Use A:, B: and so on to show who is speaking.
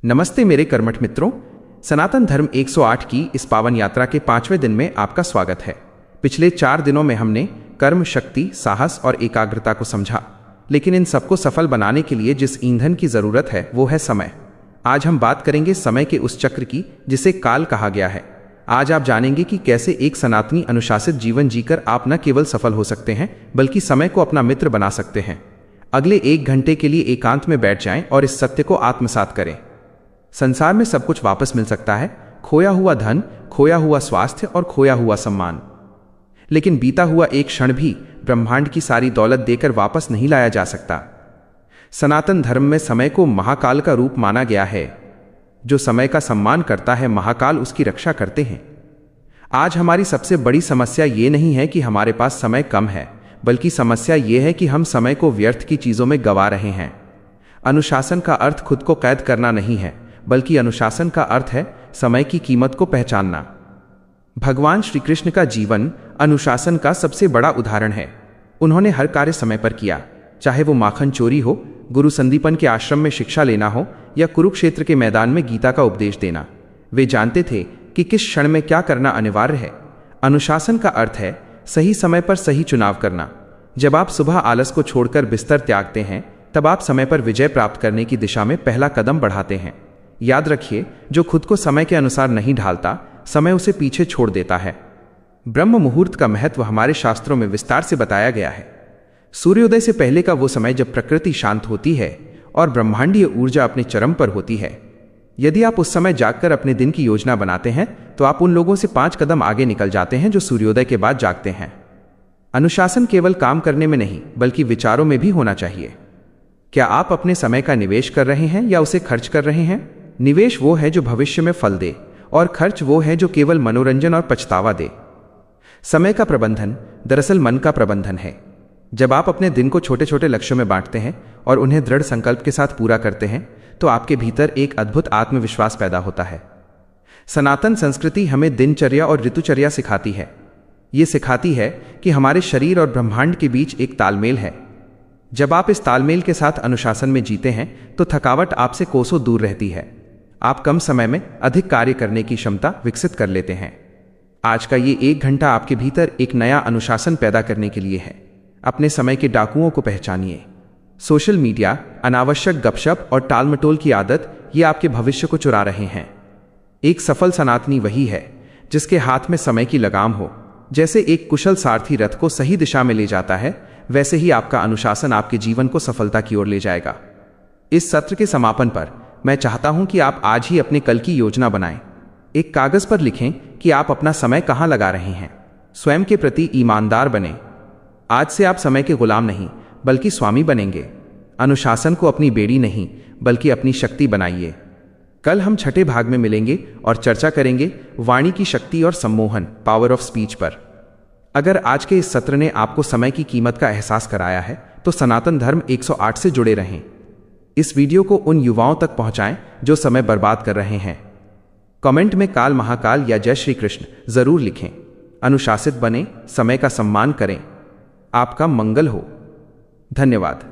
A: नमस्ते मेरे कर्मठ मित्रों, सनातन धर्म 108 की इस पावन यात्रा के 5वें दिन में आपका स्वागत है। पिछले 4 दिनों में हमने कर्म, शक्ति, साहस और एकाग्रता को समझा, लेकिन इन सबको सफल बनाने के लिए जिस ईंधन की जरूरत है वो है समय। आज हम बात करेंगे समय के उस चक्र की जिसे काल कहा गया है। आज आप जानेंगे कि कैसे एक सनातनी अनुशासित जीवन जीकर आप न केवल सफल हो सकते हैं बल्कि समय को अपना मित्र बना सकते हैं। अगले 1 घंटे के लिए एकांत में बैठ जाएं और इस सत्य को आत्मसात करें। संसार में सब कुछ वापस मिल सकता है, खोया हुआ धन, खोया हुआ स्वास्थ्य और खोया हुआ सम्मान, लेकिन बीता हुआ एक क्षण भी ब्रह्मांड की सारी दौलत देकर वापस नहीं लाया जा सकता। सनातन धर्म में समय को महाकाल का रूप माना गया है। जो समय का सम्मान करता है, महाकाल उसकी रक्षा करते हैं। आज हमारी सबसे बड़ी समस्या ये नहीं है कि हमारे पास समय कम है, बल्कि समस्या ये है कि हम समय को व्यर्थ की चीजों में गंवा रहे हैं। अनुशासन का अर्थ खुद को कैद करना नहीं है, बल्कि अनुशासन का अर्थ है समय की कीमत को पहचानना। भगवान श्री कृष्ण का जीवन अनुशासन का सबसे बड़ा उदाहरण है। उन्होंने हर कार्य समय पर किया, चाहे वो माखन चोरी हो, गुरु संदीपन के आश्रम में शिक्षा लेना हो या कुरुक्षेत्र के मैदान में गीता का उपदेश देना। वे जानते थे कि किस क्षण में क्या करना अनिवार्य है। अनुशासन का अर्थ है सही समय पर सही चुनाव करना। जब आप सुबह आलस को छोड़कर बिस्तर त्यागते हैं, तब आप समय पर विजय प्राप्त करने की दिशा में पहला कदम बढ़ाते हैं। याद रखिए, जो खुद को समय के अनुसार नहीं ढालता, समय उसे पीछे छोड़ देता है। ब्रह्म मुहूर्त का महत्व हमारे शास्त्रों में विस्तार से बताया गया है। सूर्योदय से पहले का वो समय जब प्रकृति शांत होती है और ब्रह्मांडीय ऊर्जा अपने चरम पर होती है। यदि आप उस समय जागकर अपने दिन की योजना बनाते हैं, तो आप उन लोगों से 5 कदम आगे निकल जाते हैं जो सूर्योदय के बाद जागते हैं। अनुशासन केवल काम करने में नहीं, बल्कि विचारों में भी होना चाहिए। क्या आप अपने समय का निवेश कर रहे हैं या उसे खर्च कर रहे हैं? निवेश वो है जो भविष्य में फल दे, और खर्च वो है जो केवल मनोरंजन और पछतावा दे। समय का प्रबंधन दरअसल मन का प्रबंधन है। जब आप अपने दिन को छोटे छोटे लक्ष्यों में बांटते हैं और उन्हें दृढ़ संकल्प के साथ पूरा करते हैं, तो आपके भीतर एक अद्भुत आत्मविश्वास पैदा होता है। सनातन संस्कृति हमें दिनचर्या और ऋतुचर्या सिखाती है। ये सिखाती है कि हमारे शरीर और ब्रह्मांड के बीच एक तालमेल है। जब आप इस तालमेल के साथ अनुशासन में जीते हैं, तो थकावट आपसे कोसों दूर रहती है। आप कम समय में अधिक कार्य करने की क्षमता विकसित कर लेते हैं। आज का ये 1 घंटा आपके भीतर एक नया अनुशासन पैदा करने के लिए है। अपने समय के डाकुओं को पहचानिए। सोशल मीडिया, अनावश्यक गपशप और टालमटोल की आदत, ये आपके भविष्य को चुरा रहे हैं। एक सफल सनातनी वही है जिसके हाथ में समय की लगाम हो। जैसे एक कुशल सारथी रथ को सही दिशा में ले जाता है, वैसे ही आपका अनुशासन आपके जीवन को सफलता की ओर ले जाएगा। इस सत्र के समापन पर मैं चाहता हूं कि आप आज ही अपने कल की योजना बनाएं। एक कागज पर लिखें कि आप अपना समय कहां लगा रहे हैं। स्वयं के प्रति ईमानदार बने। आज से आप समय के गुलाम नहीं, बल्कि स्वामी बनेंगे। अनुशासन को अपनी बेड़ी नहीं, बल्कि अपनी शक्ति बनाइए। कल हम 6ठे भाग में मिलेंगे और चर्चा करेंगे वाणी की शक्ति और सम्मोहन, पावर ऑफ स्पीच पर। अगर आज के इस सत्र ने आपको समय की कीमत का एहसास कराया है, तो सनातन धर्म 108 से जुड़े रहें। इस वीडियो को उन युवाओं तक पहुंचाएं जो समय बर्बाद कर रहे हैं। कमेंट में काल महाकाल या जय श्री कृष्ण जरूर लिखें। अनुशासित बने, समय का सम्मान करें। आपका मंगल हो। धन्यवाद।